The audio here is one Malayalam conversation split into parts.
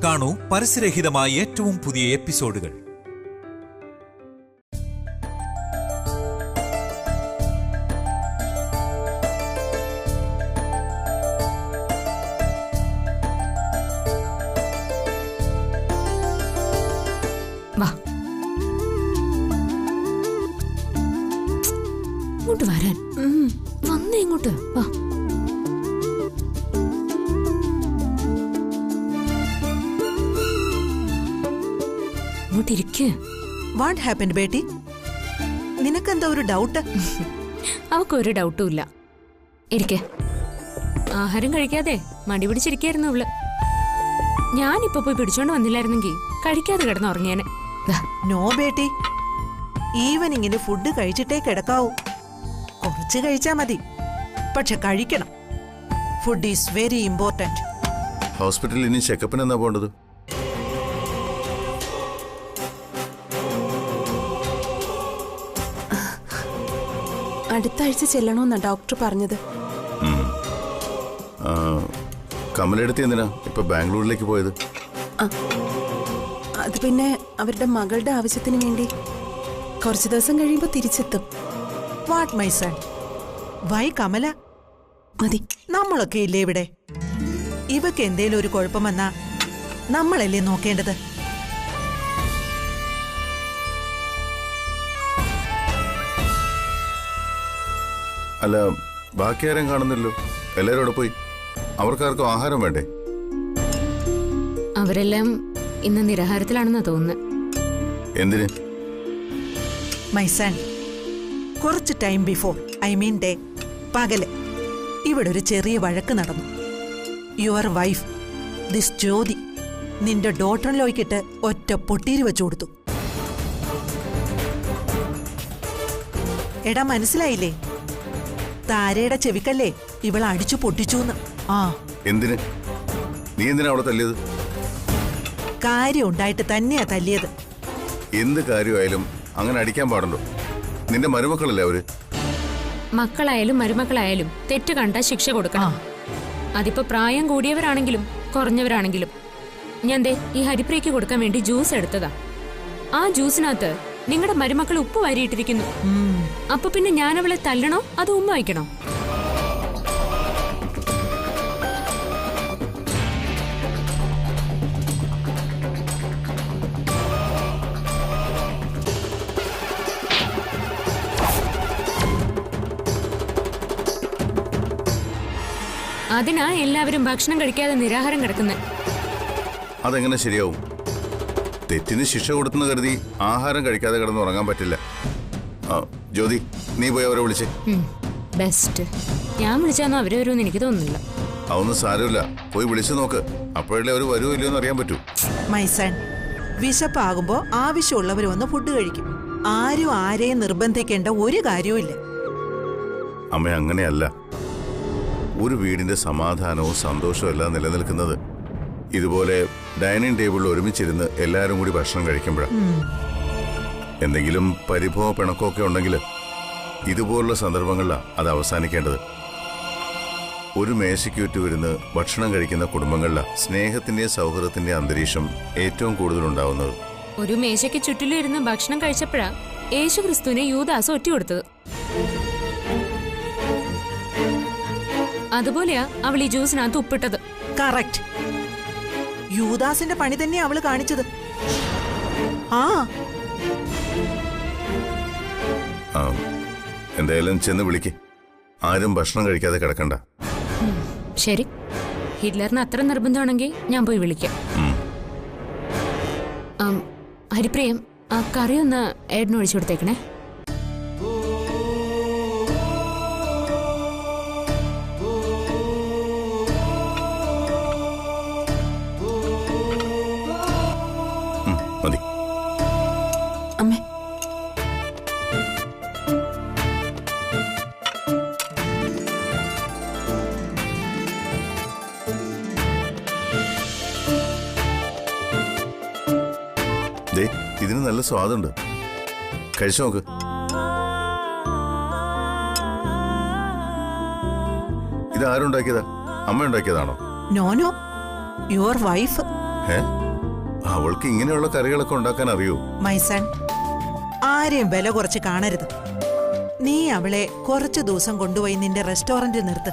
കാണൂ പരസ്യരഹിതമായ ഏറ്റവും പുതിയ എപ്പിസോഡുകൾ. ഇങ്ങോട്ട് വരാൻ വന്നേ, ഇങ്ങോട്ട് വാ. What happened Beti? നിനക്കെന്താ ഒരു ഡൗട്ട്? അവക്കൊരു ഡൗട്ടും ഇല്ല. ഇരിക്കെ. ആഹാരം കഴിക്കാതെ മടി പിടിച്ചിരിക്കായിരുന്നു അവള്. ഞാനിപ്പോ പോയി പിടിച്ചോണ്ട് വന്നില്ലായിരുന്നെങ്കിൽ കഴിക്കാതെ കിടന്നുറങ്ങിയാനെ. നോ ബേട്ടി, ഈവനിങ്ങിന് ഫുഡ് കഴിച്ചിട്ടേ കിടക്കാവൂ. കുറച്ച് കഴിച്ചാ മതി, പക്ഷെ കഴിക്കണം. Food is very important. ഹോസ്പിറ്റലിൽ ഇനി ചെക്കപ്പിന് എന്നാ പോണ്ടത്? അടുത്ത ആഴ്ച ചെല്ലണമെന്നാ ഡോക്ടർ പറഞ്ഞത്. കമലെടുത്ത് എന്തിനാ ഇപ്പൊ ബാംഗ്ലൂരിലേക്ക് പോയത്? അത് പിന്നെ അവരുടെ മകളുടെ ആവശ്യത്തിന് വേണ്ടി. കുറച്ചു ദിവസം കഴിയുമ്പോ തിരിച്ചെത്തും. What my son? Why Kamala? മതി, നമ്മളൊക്കെ ഇല്ലേ ഇവിടെ? ഇവക്ക് എന്തേലും ഒരു കുഴപ്പം വന്നാ നമ്മളല്ലേ നോക്കേണ്ടത്? അല്ല, ബാക്കി ആരും കാണുന്നില്ലോ. എല്ലാരും അവിടെ പോയി. അവർക്കാർക്കും ആഹാരം വേണ്ടേ? അവരെല്ലാം ഇന്ന് നിരാഹാരത്തിലാണെന്നാ തോന്നുന്നത്. എന്തിന്? മൈ സൺ, കുറച്ച് time before, I mean day, പകല് ഇവിടെ ഒരു ചെറിയ വഴക്ക് നടന്നു. യുവർ വൈഫ് ദിസ് ജ്യോതി നിന്റെ ഡോട്ടറിലോയ്ക്കിട്ട് ഒറ്റ പൊട്ടീര് വെച്ചു കൊടുത്തു. എടാ, മനസ്സിലായില്ലേ? താരയുടെ ചെവിക്കല്ലേ ഇവളെ അടിച്ചു പൊട്ടിച്ചൂന്ന്. എന്തിന്? നീ എന്തിനാ അവിടെ തല്ലിയത്? കാര്യം ഉണ്ടായിട്ട് തന്നെയാ തല്ലിയത്. എന്ത് കാര്യമായാലും അങ്ങനെ അടിക്കാൻ പാടുണ്ടോ? നിന്റെ മരുമക്കളല്ലേ അവര്? മക്കളായാലും മരുമക്കളായാലും തെറ്റ് കണ്ടാ ശിക്ഷ കൊടുക്കണം. അതിപ്പോ പ്രായം കൂടിയവരാണെങ്കിലും കുറഞ്ഞവരാണെങ്കിലും. ഞാൻ ദേ ഈ ഹരിപ്രിയക്ക് കൊടുക്കാൻ വേണ്ടി ജ്യൂസ് എടുത്തതാ. ആ ജ്യൂസിനകത്ത് നിങ്ങളുടെ മരുമക്കൾ ഉപ്പ് വാരിയിട്ടിരിക്കുന്നു. അപ്പൊ പിന്നെ ഞാൻ അവളെ തല്ലണോ അതോ ഉമ്മ വയ്ക്കണോ? അതിനാ എല്ലാവരും ഭക്ഷണം കഴിക്കാതെ നിരാഹാരം കിടക്കുന്നത്. അതെങ്ങനെ ശരിയാവും? തെറ്റിന് ശിക്ഷ കൊടുത്തെന്ന് കരുതി ആഹാരം കഴിക്കാതെ കിടന്ന് ഉറങ്ങാൻ പറ്റില്ല. ജ്യോതി, നീ പോയി അവരെ വിളിച്ചേ. ബെസ്റ്റ്. ഞാൻ വിളിച്ചാന്നോ അവര് വരുമെന്ന് എനിക്ക് തോന്നുന്നില്ല. അതൊന്നും സാരമില്ല, പോയി വിളിച്ചു നോക്ക്. അപ്പോഴല്ലേ അവർ വരുമോ ഇല്ലയോ എന്ന് അറിയാൻ പറ്റൂ. മൈസൺ, വിശപ്പാകുമ്പോ ആവശ്യമുള്ളവർ വന്ന് ഫുഡ് കഴിക്കും. ആരും ആരെയും നിർബന്ധിക്കേണ്ട ഒരു കാര്യവും ഇല്ല. അമ്മ, അങ്ങനെയല്ല. ഒരു വീടിന്റെ സമാധാനവും സന്തോഷവും എല്ലാം നിലനിൽക്കുന്നത് ഇതുപോലെ ഡൈനിങ് ടേബിളിൽ ഒരുമിച്ചിരുന്ന് എല്ലാവരും കൂടി ഭക്ഷണം കഴിക്കുമ്പോഴാണ്. എന്തെങ്കിലും പരിഭവ പിണക്കമൊക്കെ ഉണ്ടെങ്കിൽ ഇതുപോലുള്ള സന്ദർഭങ്ങളിലാണ് അത് അവസാനിക്കേണ്ടത്. ഒരു മേശയ്ക്ക് ചുറ്റും ഇരുന്ന് ഭക്ഷണം കഴിക്കുന്ന കുടുംബങ്ങളിലാണ് സ്നേഹത്തിന്റെയും സൗഹൃദത്തിന്റെയും അന്തരീക്ഷം ഏറ്റവും കൂടുതൽ ഉണ്ടാവുന്നത്. ഒരു മേശയ്ക്ക് ചുറ്റിലും ഇരുന്ന് ഭക്ഷണം കഴിച്ചപ്പോഴാ യേശു ക്രിസ്തുവിനെ യൂദാസ് ഒറ്റ കൊടുത്തത്. അതുപോലെയാ അവൾ ഈ ജ്യൂസിനകത്ത് ഉപ്പിട്ടത്. കറക്റ്റ്. യൂദാസിന്റെ പണി തന്നെയാ അവള് കാണിച്ചത്. എന്തായാലും ചെന്ന് വിളിക്ക്. ആരും ഭക്ഷണം കഴിക്കാതെ കിടക്കണ്ട. ശരി, ഹിറ്റ്ലറിന് അത്ര നിർബന്ധമാണെങ്കിൽ ഞാൻ പോയി വിളിക്കാം. ഹരിപ്രിയം, ആ കറി ഒന്ന് ഏട്ടന് ഒഴിച്ചു കൊടുത്തേക്കണേ. മതി. അമ്മേ, ഇതിന് നല്ല സ്വാദുണ്ട്. കഴിച്ചു നോക്ക്. ഇത് ആരുണ്ടാക്കിയതാ? അമ്മ ഉണ്ടാക്കിയതാണോ? No no, your wife. അവൾക്ക് ഇങ്ങനെയുള്ള കറികളൊക്കെ ഉണ്ടാക്കാൻ അറിയോ? മൈസൺ, ആരെയും വില കുറച്ച് കാണരുത്. നീ അവളെ കുറച്ചു ദിവസം കൊണ്ടുപോയി നിന്റെ റെസ്റ്റോറന്റിൽ നിർത്ത്.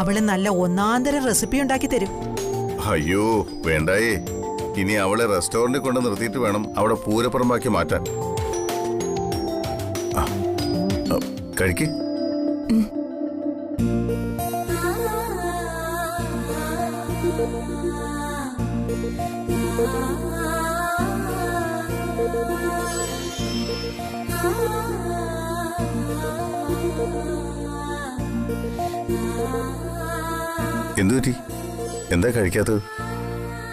അവള് നല്ല ഒന്നാന്തരം റെസിപ്പി ഉണ്ടാക്കി തരും. അയ്യോ വേണ്ടായേ, ഇനി അവളെ റെസ്റ്റോറന്റിൽ കൊണ്ട് നിർത്തിയിട്ട് വേണം അവിടെ പൂരപ്പുറമ്പാക്കി മാറ്റാൻ. കഴിക്ക്. എന്തു പറ്റി? എന്താ കഴിക്കാത്തത്?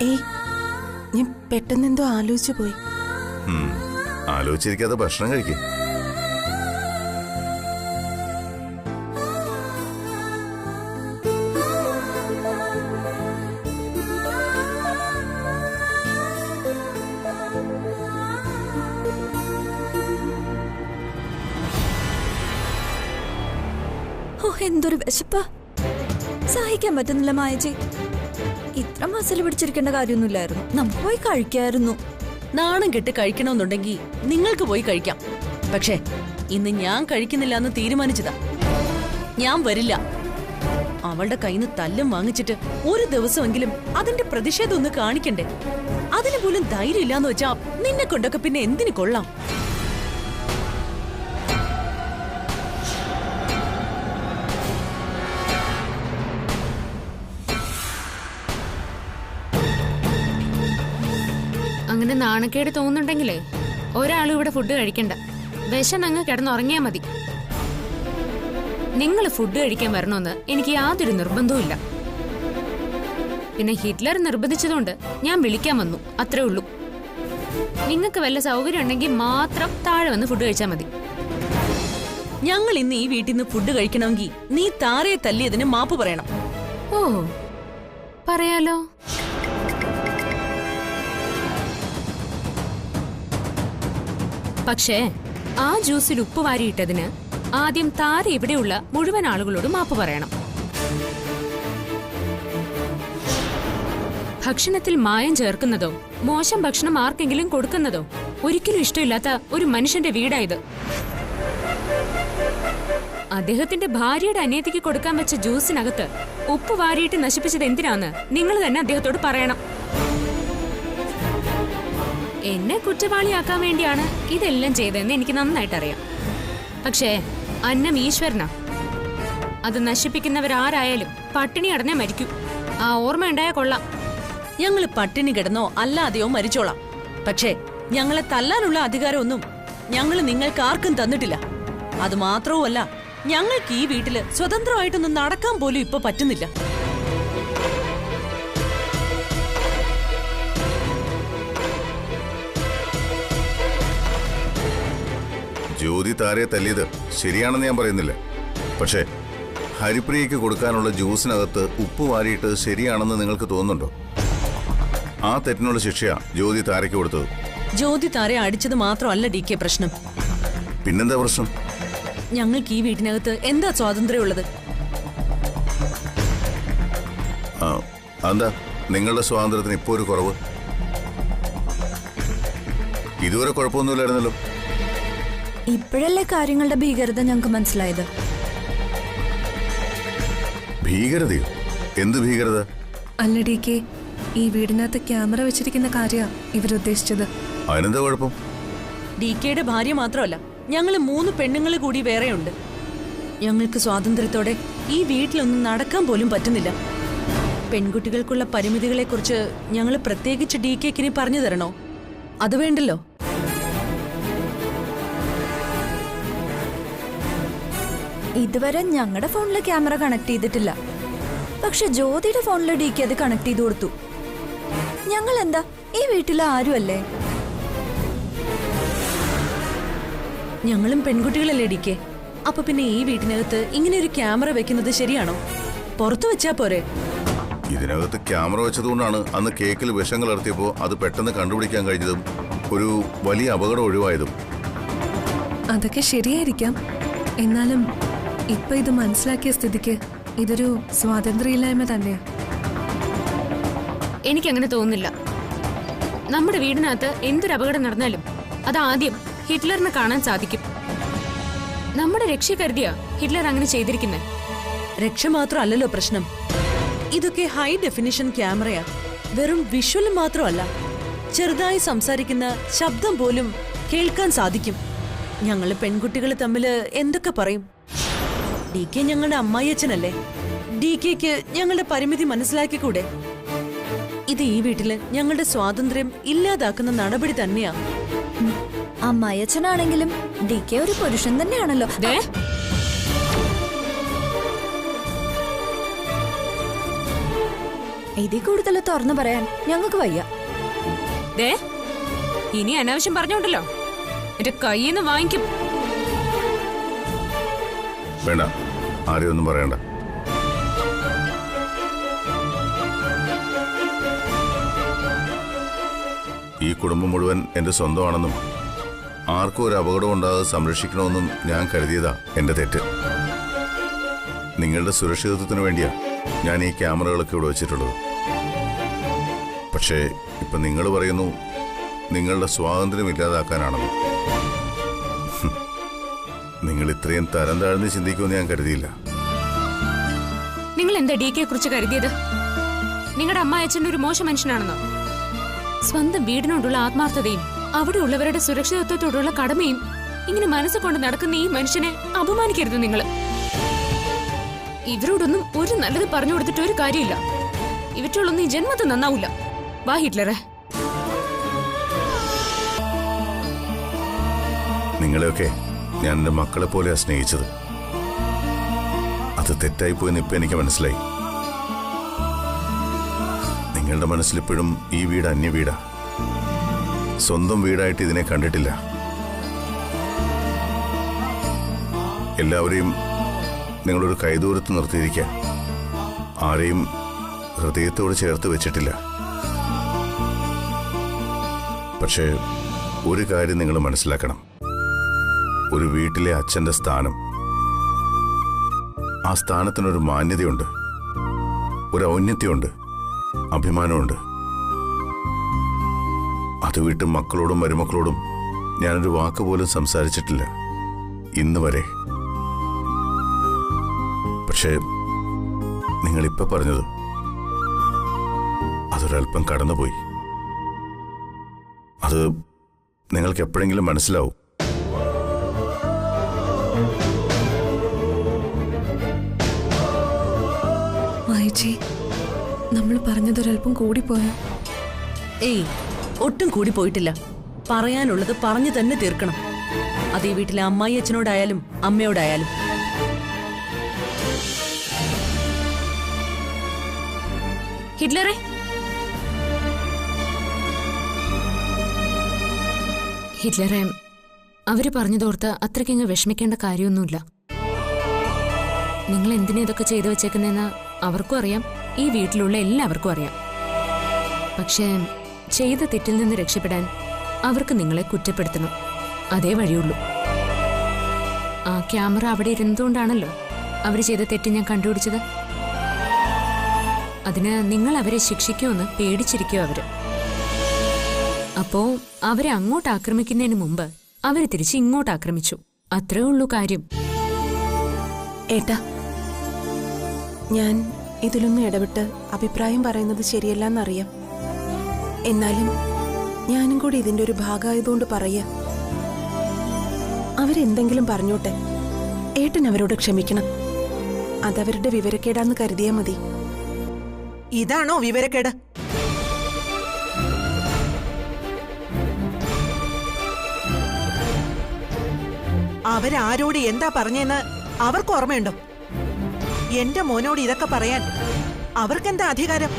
ഏയ്, ഞാൻ പെട്ടെന്നെന്തോ ആലോചിച്ചു പോയി. ആലോചിച്ചിരിക്കാതെ ഭക്ഷണം കഴിക്കേ. എന്തൊരു വിശപ്പാ, സഹിക്കാൻ പറ്റുന്നില്ല മായജി. ഇത്ര മസിൽ പിടിച്ചിരിക്കേണ്ട കാര്യമൊന്നുമില്ലായിരുന്നു. നമുക്ക് പോയി കഴിക്കായിരുന്നു. നാണം കെട്ട് കഴിക്കണമെന്നുണ്ടെങ്കിൽ നിങ്ങൾക്ക് പോയി കഴിക്കാം. പക്ഷേ ഇന്ന് ഞാൻ കഴിക്കുന്നില്ല എന്ന് തീരുമാനിച്ചതാ. ഞാൻ വരില്ല. അവളുടെ കയ്യിന്ന് തല്ലും വാങ്ങിച്ചിട്ട് ഒരു ദിവസമെങ്കിലും അതിന്റെ പ്രതിഷേധം ഒന്ന് കാണിക്കണ്ടേ? അതിന് പോലും ധൈര്യം ഇല്ലാന്ന് വെച്ചാ നിന്നെ കൊണ്ടൊക്കെ പിന്നെ എന്തിനു കൊള്ളാം? അങ്ങനെ നാണക്കേട് തോന്നുന്നുണ്ടെങ്കിലേ ഒരാളും ഇവിടെ ഫുഡ് കഴിക്കണ്ട. വിശന്നങ്ങ് കിടന്നുറങ്ങിയാ മതി. നിങ്ങൾ ഫുഡ് കഴിക്കാൻ വരണമെന്ന് എനിക്ക് യാതൊരു നിർബന്ധവും ഇല്ല. പിന്നെ ഹിറ്റ്ലർ നിർബന്ധിച്ചതുകൊണ്ട് ഞാൻ വിളിക്കാൻ വന്നു, അത്രേ ഉള്ളൂ. നിങ്ങൾക്ക് വല്ല സൗകര്യം ഉണ്ടെങ്കിൽ മാത്രം താഴെ വന്ന് ഫുഡ് കഴിച്ചാൽ മതി. ഞങ്ങൾ ഇന്ന് ഈ വീട്ടിൽ നിന്ന് ഫുഡ് കഴിക്കണമെങ്കിൽ നീ താരയെ തല്ലിയതിന് മാപ്പ് പറയണം. ഓ, പറയാലോ. പക്ഷേ ആ ജ്യൂസിൽ ഉപ്പ് വാരിയിട്ടതിന് ആദ്യം താര ഇവിടെയുള്ള മുഴുവൻ ആളുകളോട് മാപ്പ് പറയണം. ഭക്ഷണത്തിൽ മായം ചേർക്കുന്നതോ മോശം ഭക്ഷണം ആർക്കെങ്കിലും കൊടുക്കുന്നതോ ഒരിക്കലും ഇഷ്ടമില്ലാത്ത ഒരു മനുഷ്യന്റെ വീടായത്. അദ്ദേഹത്തിന്റെ ഭാര്യയുടെ അനിയത്തിക്ക് കൊടുക്കാൻ വെച്ച ജ്യൂസിനകത്ത് ഉപ്പ് വാരിയിട്ട് നശിപ്പിച്ചത് എന്തിനാന്ന് നിങ്ങൾ തന്നെ അദ്ദേഹത്തോട് പറയണം. എന്നെ കുറ്റവാളിയാക്കാൻ വേണ്ടിയാണ് ഇതെല്ലാം ചെയ്തതെന്ന് എനിക്ക് നന്നായിട്ട് അറിയാം. പക്ഷേ അന്നം ഈശ്വരനാ. അത് നശിപ്പിക്കുന്നവരാരായാലും പട്ടിണി അടഞ്ഞേ മരിക്കൂ. ആ ഓർമ്മയുണ്ടായാ കൊള്ളാം. ഞങ്ങൾ പട്ടിണി കിടന്നോ അല്ലാതെയോ മരിച്ചോളാം. പക്ഷേ ഞങ്ങളെ തല്ലാനുള്ള അധികാരമൊന്നും ഞങ്ങൾ നിങ്ങൾക്ക് ആർക്കും തന്നിട്ടില്ല. അത് മാത്രവുമല്ല, ഞങ്ങൾക്ക് ഈ വീട്ടില് സ്വതന്ത്രമായിട്ടൊന്നും നടക്കാൻ പോലും ഇപ്പൊ പറ്റുന്നില്ല. ജ്യോതി താരയെ തല്ലിയത് ശരിയാണെന്ന് ഞാൻ പറയുന്നില്ല. പക്ഷേ ഹരിപ്രിയയ്ക്ക് കൊടുക്കാനുള്ള ജ്യൂസിനകത്ത് ഉപ്പ് വാരിയിട്ട് ശരിയാണെന്ന് നിങ്ങൾക്ക് തോന്നുന്നുണ്ടോ? ആ തെറ്റിനുള്ള ശിക്ഷയാ ജ്യോതി താരയ്ക്ക് കൊടുത്തത്. ജ്യോതി താരയെ അടിച്ചത് മാത്രമല്ല DK പ്രശ്നം. പിന്നെന്താ പ്രശ്നം? ഞങ്ങൾക്ക് ഈ വീട്ടിനകത്ത് എന്താ സ്വാതന്ത്ര്യമുള്ളത്? എന്താ നിങ്ങളുടെ സ്വാതന്ത്ര്യത്തിന് ഇപ്പോ ഒരു കുറവ്? ഇതുവരെ കുഴപ്പമൊന്നുമില്ലായിരുന്നല്ലോ. ഇപ്പോഴല്ലേ കാര്യങ്ങളുടെ ഭീകരത ഞങ്ങൾക്ക് മനസ്സിലായത്. ഭീകരതയോ? എന്ത് ഭീകരത? അല്ല DK, ഈ വീടിനകത്ത് ക്യാമറ വെച്ചിരിക്കുന്ന കാര്യ ഇവരുദ്ദേശിച്ചത്. അതിനെന്താ കുഴപ്പം? DKയുടെ ഭാര്യ മാത്രമല്ല, ഞങ്ങൾ 3 പെണ്ണുങ്ങൾ കൂടി വേറെയുണ്ട്. ഞങ്ങൾക്ക് സ്വാതന്ത്ര്യത്തോടെ ഈ വീട്ടിലൊന്നും നടക്കാൻ പോലും പറ്റുന്നില്ല. പെൺകുട്ടികൾക്കുള്ള പരിമിതികളെക്കുറിച്ച് ഞങ്ങൾ പ്രത്യേകിച്ച് DKക്കിനി പറഞ്ഞു തരണോ? അത് വേണ്ടല്ലോ. ഇതുവരെ ഞങ്ങളുടെ ഫോണിൽ ക്യാമറ കണക്ട് ചെയ്തിട്ടില്ല. പക്ഷെ ജ്യോതിയുടെ ഫോണിൽ DK അത് കണക്ട് ചെയ്ത് കൊടുത്തു. ഞങ്ങൾ എന്താ ഈ വീട്ടിലെ ആരുമല്ലേ? ഞങ്ങളും പെൺകുട്ടികളല്ലേ DK? അപ്പൊ പിന്നെ ഈ വീട്ടിനകത്ത് ഇങ്ങനെ ഒരു ക്യാമറ വെക്കുന്നത് ശരിയാണോ? പുറത്തു വെച്ചാ പോരെ? ഇതിനകത്ത് ക്യാമറ വെച്ചതുകൊണ്ടാണ് അന്ന് കേക്കിൽ വിഷം കലർത്തിയപ്പോൾ അത് പെട്ടെന്ന് കണ്ടുപിടിക്കാൻ കഴിഞ്ഞതും ഒരു വലിയ അപകടം ഒഴിവായതും. അതൊക്കെ ശരിയായിരിക്കാം. എന്നാലും ഇപ്പൊ ഇത് മനസ്സിലാക്കിയ സ്ഥിതിക്ക് ഇതൊരു സ്വാതന്ത്ര്യമില്ലായ്മ തന്നെയാ. എനിക്കങ്ങനെ തോന്നുന്നില്ല. നമ്മുടെ വീടിനകത്ത് എന്തൊരു അപകടം നടന്നാലും അതാദ്യം ഹിറ്റ്ലറിന് കാണാൻ സാധിക്കും. നമ്മുടെ രക്ഷ കരുതിയാ ഹിറ്റ്ലർ അങ്ങനെ ചെയ്തിരിക്കുന്നത്. രക്ഷ മാത്രമല്ലല്ലോ പ്രശ്നം. ഇതൊക്കെ ഹൈ ഡെഫിനിഷൻ ക്യാമറയാ. വെറും വിഷ്വൽ മാത്രമല്ല, ചെറുതായി സംസാരിക്കുന്ന ശബ്ദം പോലും കേൾക്കാൻ സാധിക്കും. ഞങ്ങള് പെൺകുട്ടികൾ തമ്മിൽ എന്തൊക്കെ പറയും? ഡി കെ ഞങ്ങളുടെ അമ്മായിയച്ഛനല്ലേ? ഡി കെക്ക് ഞങ്ങളുടെ പരിമിതി മനസ്സിലാക്കിക്കൂടെ? ഇത് ഈ വീട്ടില് ഞങ്ങളുടെ സ്വാതന്ത്ര്യം ഇല്ലാതാക്കുന്ന നടപടി തന്നെയാ. അമ്മായച്ചനാണെങ്കിലും ഡി കെ ഒരു പുരുഷൻ തന്നെയാണല്ലോ. ഇതിൽ കൂടുതൽ തുറന്നു പറയാൻ ഞങ്ങൾക്ക് വയ്യ. ഇനി അനാവശ്യം പറഞ്ഞോണ്ടല്ലോ എന്റെ കയ്യിൽ നിന്ന് വാങ്ങിക്കും. വേണ്ട, ആരെയും ഒന്നും പറയണ്ട. ഈ കുടുംബം മുഴുവൻ എന്റെ സ്വന്തമാണെന്നും ആർക്കും ഒരു അപകടം ഉണ്ടാകാതെ സംരക്ഷിക്കണമെന്നും ഞാൻ കരുതിയതാ എന്റെ തെറ്റ്. നിങ്ങളുടെ സുരക്ഷിതത്വത്തിന് വേണ്ടിയാ ഞാൻ ഈ ക്യാമറകളൊക്കെ ഇവിടെ വെച്ചിട്ടുള്ളത്. പക്ഷേ ഇപ്പൊ നിങ്ങൾ പറയുന്നു നിങ്ങളുടെ സ്വാതന്ത്ര്യം ഇല്ലാതാക്കാനാണെന്ന്. നിങ്ങൾ ഇത്രയും തരം താഴ്ന്ന് ചിന്തിക്കുമെന്ന് ഞാൻ കരുതിയില്ല. നിങ്ങൾ എന്താ ഡി കെയെ കുറിച്ച് കരുതിയത്? നിങ്ങളുടെ അമ്മായച്ഛൻ ഒരു മോശം മനുഷ്യനാണെന്നോ? സ്വന്തം വീടിനോടുള്ള ആത്മാർത്ഥതയും അവിടെ ഉള്ളവരുടെ സുരക്ഷിതത്വത്തോടുള്ള കടമയും ഇങ്ങനെ മനസ്സുകൊണ്ട് നടക്കുന്ന ഈ മനുഷ്യനെ അപമാനിക്കരുത് നിങ്ങൾ. ഇവരോടൊന്നും ഒരു നല്ലത് പറഞ്ഞു കൊടുത്തിട്ട് ഒരു കാര്യമില്ല. ഇവറ്റോളൊന്നും ഈ ജന്മത്ത് നന്നാവൂല. വാ ഹിറ്റ്ലറെ. നിങ്ങളെയൊക്കെ ഞാൻ എൻ്റെ മക്കളെ പോലെയാ സ്നേഹിച്ചത്. അത് തെറ്റായിപ്പോയെന്ന് ഇപ്പം എനിക്ക് മനസ്സിലായി. നിങ്ങളുടെ മനസ്സിലിപ്പോഴും ഈ വീട് അന്യ വീടാ. സ്വന്തം വീടായിട്ട് ഇതിനെ കണ്ടിട്ടില്ല. എല്ലാവരെയും നിങ്ങളൊരു കൈദൂരത്ത് നിർത്തിയിരിക്കുക. ആരെയും ഹൃദയത്തോട് ചേർത്ത് വെച്ചിട്ടില്ല. പക്ഷേ ഒരു കാര്യം നിങ്ങൾ മനസ്സിലാക്കണം. ഒരു വീട്ടിലെ അച്ഛന്റെ സ്ഥാനം, ആ സ്ഥാനത്തിനൊരു മാന്യതയുണ്ട്, ഒരു ഔന്നത്യമുണ്ട്, അഭിമാനമുണ്ട്. അത് വിട്ട് മക്കളോടും മരുമക്കളോടും ഞാനൊരു വാക്ക് പോലും സംസാരിച്ചിട്ടില്ല ഇന്ന് വരെ. പക്ഷേ നിങ്ങളിപ്പോ പറഞ്ഞത് അതൊരൽപ്പം കടന്നുപോയി. അത് നിങ്ങൾക്ക് എപ്പോഴെങ്കിലും മനസ്സിലാവും. മായച്ചി, നമ്മൾ പറഞ്ഞതൊരൽപ്പം കൂടിപ്പോയോ? ഏയ്, ഒട്ടും കൂടി പോയിട്ടില്ല. പറയാനുള്ളത് പറഞ്ഞു തന്നെ തീർക്കണം. അത് ഈ വീട്ടിലെ അമ്മായി അച്ഛനോടായാലും അമ്മയോടായാലും. ഹിറ്റ്ലറെ, ഹിറ്റ്ലറെ, അവര് പറഞ്ഞതോർത്ത് അത്രയ്ക്കങ്ങ് വിഷമിക്കേണ്ട കാര്യമൊന്നുമില്ല. നിങ്ങൾ എന്തിനാ ഇതൊക്കെ ചെയ്തു വെച്ചേക്കുന്നതെന്ന് അവർക്കും അറിയാം, ഈ വീട്ടിലുള്ള എല്ലാവർക്കും അറിയാം. പക്ഷേ ചെയ്ത തെറ്റിൽ നിന്ന് രക്ഷപ്പെടാൻ അവർക്ക് നിങ്ങളെ കുറ്റപ്പെടുത്തണം. അതേ വഴിയുള്ളൂ. ആ ക്യാമറ അവിടെ ഇരുന്നുകൊണ്ടാണല്ലോ അവർ ചെയ്ത തെറ്റ് ഞാൻ കണ്ടുപിടിച്ചത്. അതിന് നിങ്ങൾ അവരെ ശിക്ഷിക്കുമെന്ന് പേടിച്ചിരിക്കും അവര്. അപ്പോ അവരെ അങ്ങോട്ട് ആക്രമിക്കുന്നതിന് മുമ്പ് അവര് തിരിച്ച് ഇങ്ങോട്ട് ആക്രമിച്ചു. അത്രേ ഉള്ളൂ കാര്യം. ഏട്ടാ, ഞാൻ ഇതിലൊന്നും ഇടപെട്ട് അഭിപ്രായം പറയുന്നത് ശരിയല്ലെന്നറിയാം. എന്നാലും ഞാനും കൂടി ഇതിന്റെ ഒരു ഭാഗമായതുകൊണ്ട് പറയാ. അവരെന്തെങ്കിലും പറഞ്ഞോട്ടെ, ഏട്ടൻ അവരോട് ക്ഷമിക്കണം. അതവരുടെ വിവരക്കേടാന്ന് കരുതിയാ മതി. ഇതാണോ വിവരക്കേട്? അവരാരോട് എന്താ പറഞ്ഞെന്ന് അവർക്ക് ഓർമ്മയുണ്ടോ? എന്റെ മോനോട് ഇതൊക്കെ പറയാൻ അവർക്കെന്താ അധികാരം?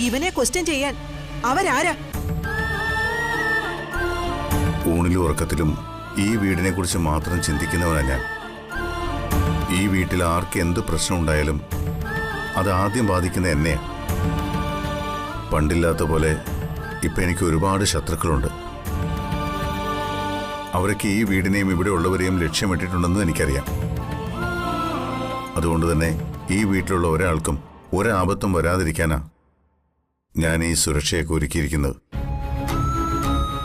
ഇവനെ ക്വസ്റ്റ്യൻ ചെയ്യാൻ അവരാരാ? ഊണിലും ഉറക്കത്തിലും ഈ വീടിനെ കുറിച്ച് മാത്രം ചിന്തിക്കുന്നവനാ ഞാൻ. ഈ വീട്ടിൽ ആർക്ക് എന്ത് പ്രശ്നം ഉണ്ടായാലും അത് ആദ്യം ബാധിക്കുന്ന എന്നെയാ. പണ്ടില്ലാത്ത പോലെ ഇപ്പൊ എനിക്ക് ഒരുപാട് ശത്രുക്കളുണ്ട്. അവരൊക്കെ ഈ വീടിനെയും ഇവിടെ ഉള്ളവരെയും ലക്ഷ്യമിട്ടിട്ടുണ്ടെന്ന് എനിക്കറിയാം. അതുകൊണ്ട് തന്നെ ഈ വീട്ടിലുള്ള ഒരാൾക്കും ഒരാപത്തും വരാതിരിക്കാനാ ഞാൻ ഈ സുരക്ഷയൊക്കെ ഒരുക്കിയിരിക്കുന്നത്.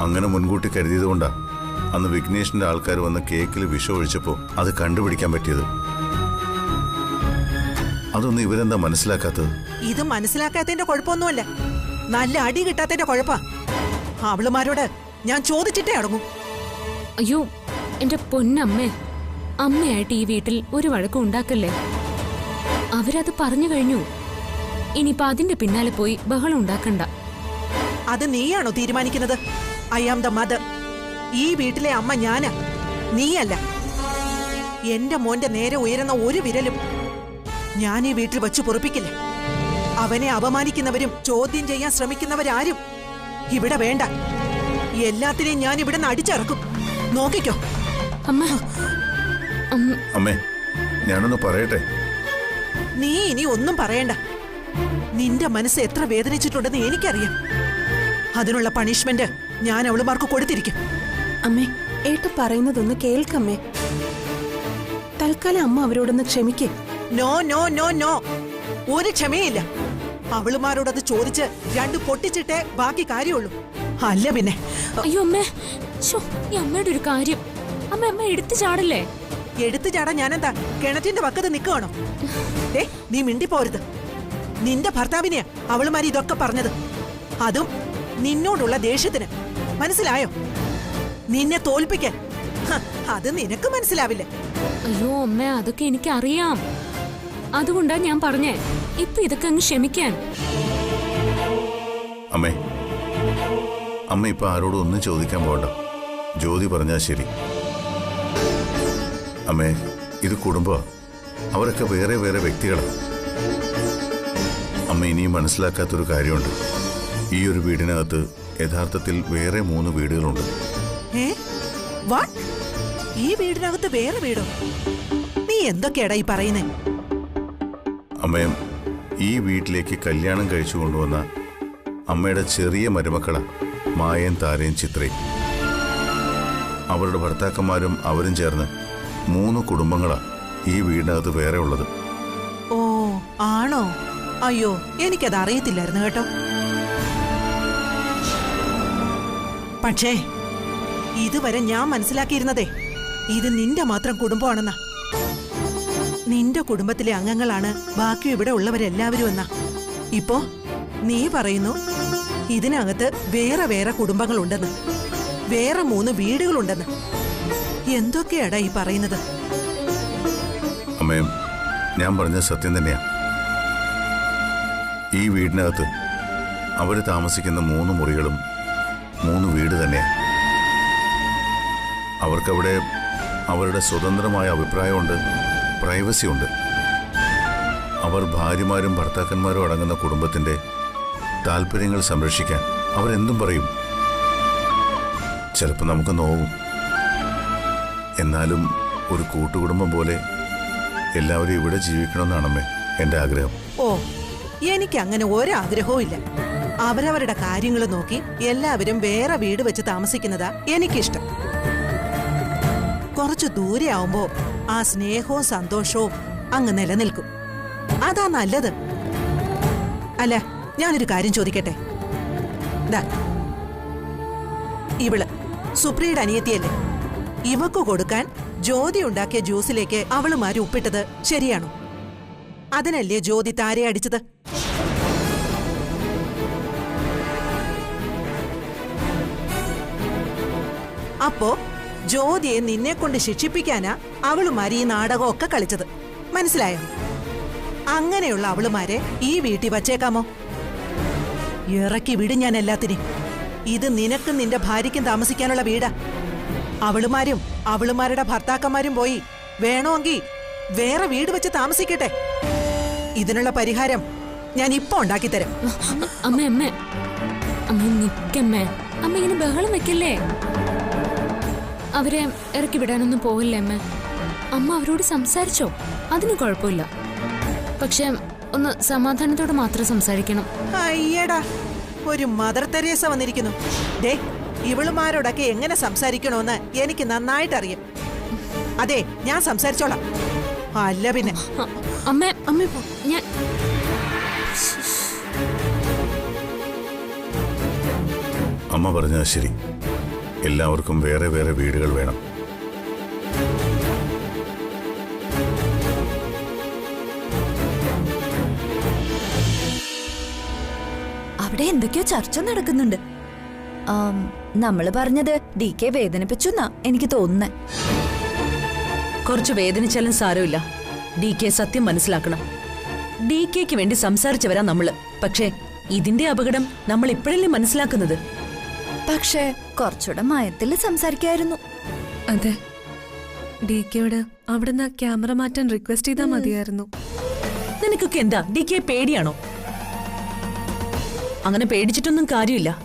അങ്ങനെ മുൻകൂട്ടി കരുതിയതുകൊണ്ടാ അന്ന് വിഘ്നേഷിന്റെ ആൾക്കാർ വന്ന് കേക്കിൽ വിഷം ഒഴിച്ചപ്പോൾ അത് കണ്ടുപിടിക്കാൻ പറ്റിയത്. അതൊന്നും ഇവരെന്താ മനസ്സിലാക്കാത്തത്? ഇത് മനസ്സിലാക്കാത്തതിന്റെ കുഴപ്പമൊന്നുമല്ല, നല്ല അടി കിട്ടാത്തതിന്റെ കുഴപ്പാ. അവളുമാരോട് ഞാൻ ചോദിച്ചിട്ടേ അടങ്ങൂ. അയ്യോ എന്റെ പൊന്നമ്മേ, അമ്മയായിട്ട് ഈ വീട്ടിൽ ഒരു വഴക്കും ഉണ്ടാക്കല്ലേ. അവരത് പറഞ്ഞു കഴിഞ്ഞു. ഇനിയിപ്പോ അതിന്റെ പിന്നാലെ പോയി ബഹളം ഉണ്ടാക്കണ്ട. അത് നീയാണോ തീരുമാനിക്കുന്നത്? I am the mother. ഈ വീട്ടിലെ അമ്മ ഞാനാ, നീയല്ല. എന്റെ മോന്റെ നേരെ ഉയരുന്ന ഒരു വിരലും ഞാൻ ഈ വീട്ടിൽ വച്ചു പൊറുപ്പിക്കില്ല. അവനെ അപമാനിക്കുന്നവരും ചോദ്യം ചെയ്യാൻ ശ്രമിക്കുന്നവരാരും ഇവിടെ വേണ്ട. എല്ലാത്തിനെയും ഞാൻ ഇവിടെ നിന്ന് അടിച്ചിറക്കും. നോക്കിക്കോ. അമ്മേ, ഞാനൊന്ന് പറയട്ടെ. നീ ഇനി ഒന്നും പറയണ്ട. നിന്റെ മനസ്സ് എത്ര വേദനിച്ചിട്ടുണ്ടെന്ന് എനിക്കറിയാം. അതിനുള്ള പണിഷ്മെന്റ് ഞാൻ അവളുമാർക്ക് കൊടുത്തിരിക്കും. അമ്മേ, ഏട്ട പറയുന്നതൊന്ന് കേൾക്കമ്മേ. തൽക്കാലം അമ്മ അവരോടൊന്ന് ക്ഷമിക്കേ. നോ നോ നോ നോ, ഒരു ക്ഷമയില്ല. അവളുമാരോടത് ചോദിച്ച് രണ്ട് പൊട്ടിച്ചിട്ടേ ബാക്കി കാര്യമുള്ളൂ. അല്ല പിന്നെ. അയ്യോ അമ്മേ, ഈ അമ്മയുടെ ഒരു കാര്യം. അമ്മ എടുത്തു ചാടല്ലേ. എടുത്തു ചാടാൻ ഞാനെന്താ കിണറ്റിന്റെ പക്കത്ത് നിൽക്കുവാണോ? നീ മിണ്ടിപ്പോരുത്. നിന്റെ ഭർത്താവിനെയാ അവളുമാരി ഇതൊക്കെ പറഞ്ഞത്. അതും നിന്നോടുള്ള ദേഷ്യത്തിന്. മനസ്സിലായോ? നിന്നെ തോൽപ്പിക്കാൻ. അത് നിനക്ക് മനസ്സിലാവില്ല. അയ്യോ അമ്മ, അതൊക്കെ എനിക്കറിയാം. അതുകൊണ്ടാ ഞാൻ പറഞ്ഞേ ഇപ്പൊ ഇതൊക്കെ അങ്ങ് ക്ഷമിക്കാൻ. അമ്മേ, അമ്മ ഇപ്പൊ ആരോടും ഒന്നും ചോദിക്കാൻ പോകണ്ട. ജ്യോതി പറഞ്ഞാ ശരി. അമ്മേ, ഇത് കുടുംബമാ. അവരൊക്കെ വേറെ വേറെ വ്യക്തികളാണ്. അമ്മ ഇനിയും മനസ്സിലാക്കാത്തൊരു കാര്യമുണ്ട്. ഈ ഒരു വീടിനകത്ത് യഥാർത്ഥത്തിൽ വേറെ 3 വീടുകളുണ്ട്. ഈ വീടിനകത്ത് വേറെ വീടോ? നീ എന്തൊക്കെയാടാ ഈ പറയുന്നേ? അമ്മയും ഈ വീട്ടിലേക്ക് കല്യാണം കഴിച്ചു കൊണ്ടുവന്ന അമ്മയുടെ ചെറിയ മരുമക്കളാ മായയും താരയും ചിത്രയും. അവരുടെ ഭർത്താക്കന്മാരും അവരും ചേർന്ന് 3 കുടുംബങ്ങളാ ഈ വീടിനകത്ത് വേറെ ഉള്ളത്. ഓ ആണോ? അയ്യോ, എനിക്കത് അറിയത്തില്ലായിരുന്നു കേട്ടോ. പക്ഷേ ഇതുവരെ ഞാൻ മനസ്സിലാക്കിയിരുന്നതേ ഇത് നിന്റെ മാത്രം കുടുംബമാണെന്നാ. നിന്റെ കുടുംബത്തിലെ അംഗങ്ങളാണ് ബാക്കി ഇവിടെ ഉള്ളവരെല്ലാവരും എന്നാ. ഇപ്പോ നീ പറയുന്നു ഇതിനകത്ത് വേറെ വേറെ കുടുംബങ്ങളുണ്ടെന്ന്, വേറെ 3 വീടുകളുണ്ടെന്ന്. എന്തൊക്കെയാടാ ഈ പറയുന്നത്? അമ്മയും ഞാൻ പറഞ്ഞ സത്യം തന്നെയാ. ഈ വീടിനകത്ത് അവര് താമസിക്കുന്ന 3 മുറികളും 3 വീട് തന്നെയാ. അവർക്കവിടെ അവരുടെ സ്വതന്ത്രമായ അഭിപ്രായമുണ്ട്, പ്രൈവസി ഉണ്ട്. അവർ ഭാര്യമാരും ഭർത്താക്കന്മാരും അടങ്ങുന്ന കുടുംബത്തിന്റെ താല്പര്യങ്ങൾ സംരക്ഷിക്കാൻ അവരെന്തും പറയും. ചിലപ്പോൾ നമുക്ക് നോവും. എന്നാലും ഒരു കൂട്ടുകുടുംബം പോലെ എല്ലാവരും ഇവിടെ ജീവിക്കണമെന്നാണമ്മേ എൻ്റെ ആഗ്രഹം. ഓ, എനിക്ക് അങ്ങനെ ഒരാഗ്രഹവും ഇല്ല. അവരവരുടെ കാര്യങ്ങൾ നോക്കി എല്ലാവരും വേറെ വീട് വെച്ച് താമസിക്കുന്നതാ എനിക്കിഷ്ടം. കുറച്ചു ദൂരെ ആവുമ്പോ ആ സ്നേഹവും സന്തോഷവും അങ്ങ് നിലനിൽക്കും. അതാ നല്ലത്. അല്ല, ഞാനൊരു കാര്യം ചോദിക്കട്ടെ? ഇവള് സുപ്രിയുടെ അനിയത്തിയല്ലേ? ഇവക്ക് കൊടുക്കാൻ ജ്യോതി ഉണ്ടാക്കിയ ജ്യൂസിലേക്ക് അവളുമാര് ഉപ്പിട്ടത് ശരിയാണോ? അതിനല്ലേ ജ്യോതി താരെ അടിച്ചത്? അപ്പോ ജ്യോതിയെ നിന്നെ കൊണ്ട് ശിക്ഷിപ്പിക്കാനാ അവളുമാര് ഈ നാടകമൊക്കെ കളിച്ചത്. മനസ്സിലായോ? അങ്ങനെയുള്ള അവളുമാരെ ഈ വീട്ടിൽ വച്ചേക്കാമോ? ഇറക്കി വിടും ഞാൻ എല്ലാത്തിനും. ഇത് നിനക്കും നിന്റെ ഭാര്യയ്ക്കും താമസിക്കാനുള്ള വീടാ. അവളുമാരും അവളുമാരുടെ ഭർത്താക്കന്മാരും പോയി വേണമെങ്കിൽ വേറെ വീട് വെച്ച് താമസിക്കട്ടെ. ഇതിനുള്ള പരിഹാരം ഞാൻ ഇപ്പൊ ഉണ്ടാക്കിത്തരാം. അമ്മ അമ്മ അമ്മ നിക്കമ്മേ. അമ്മ ഇങ്ങനെ ബഹളം വെക്കല്ലേ. അവരെ ഇറക്കി വിടാനൊന്നും പോവില്ലേ അമ്മ. അമ്മ അവരോട് സംസാരിച്ചോ, അതിന് കുഴപ്പമില്ല. പക്ഷെ ഒന്ന് സമാധാനത്തോടെ മാത്രം സംസാരിക്കണം. അയ്യടാ, ഒരു മദർ തെരേസ വന്നിരിക്കുന്നു. ദേ, ഇവളുമാരോടൊക്കെ എങ്ങനെ സംസാരിക്കണോന്ന് എനിക്ക് നന്നായിട്ടറിയാം. അതെ, ഞാൻ സംസാരിച്ചോളാം. അല്ല പിന്നെ. അമ്മ അമ്മ ഞാൻ അമ്മ പറഞ്ഞത് ശരി. എല്ലാവർക്കും വേറെ വേറെ വീടുകൾ വേണം. അവിടെ എന്തൊക്കെയോ ചർച്ച നടക്കുന്നുണ്ട്. നമ്മള് പറഞ്ഞത് ഡി കെ വേദനിപ്പിച്ചു എന്നാ എനിക്ക് തോന്നുന്നേ. കുറച്ച് വേദനിച്ചാലും സാരമില്ല. ഡി കെ സത്യം മനസ്സിലാക്കണം. ഡി കെക്ക് വേണ്ടി സംസാരിച്ചവരാ നമ്മള്. പക്ഷേ ഇതിന്റെ അപകടം നമ്മൾ ഇപ്പോഴല്ലേ മനസ്സിലാക്കുന്നത്. പക്ഷേ കുറച്ചുകൂടെ മയത്തിൽ സംസാരിക്കായിരുന്നു. അതെ, ഡി കെയോട് അവിടുന്ന് ക്യാമറ മാറ്റാൻ റിക്വസ്റ്റ് ചെയ്താൽ മതിയായിരുന്നു. നിനക്കൊക്കെ എന്താ ഡി കെ പേടിയാണോ? അങ്ങനെ പേടിച്ചിട്ടൊന്നും കാര്യമില്ല.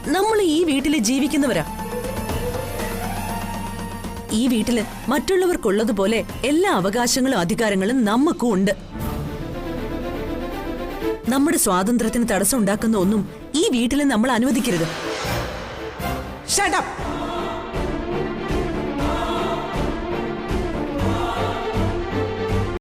നമ്മൾ ഈ വീട്ടില് ജീവിക്കുന്നവരാ. ഈ വീട്ടില് മറ്റുള്ളവർക്കുള്ളതുപോലെ എല്ലാ അവകാശങ്ങളും അധികാരങ്ങളും നമുക്കും ഉണ്ട്. നമ്മുടെ സ്വാതന്ത്ര്യത്തിന് തടസ്സം ഉണ്ടാക്കുന്ന ഒന്നും ഈ വീട്ടിൽ നമ്മൾ അനുവദിക്കരുത്. Shut up!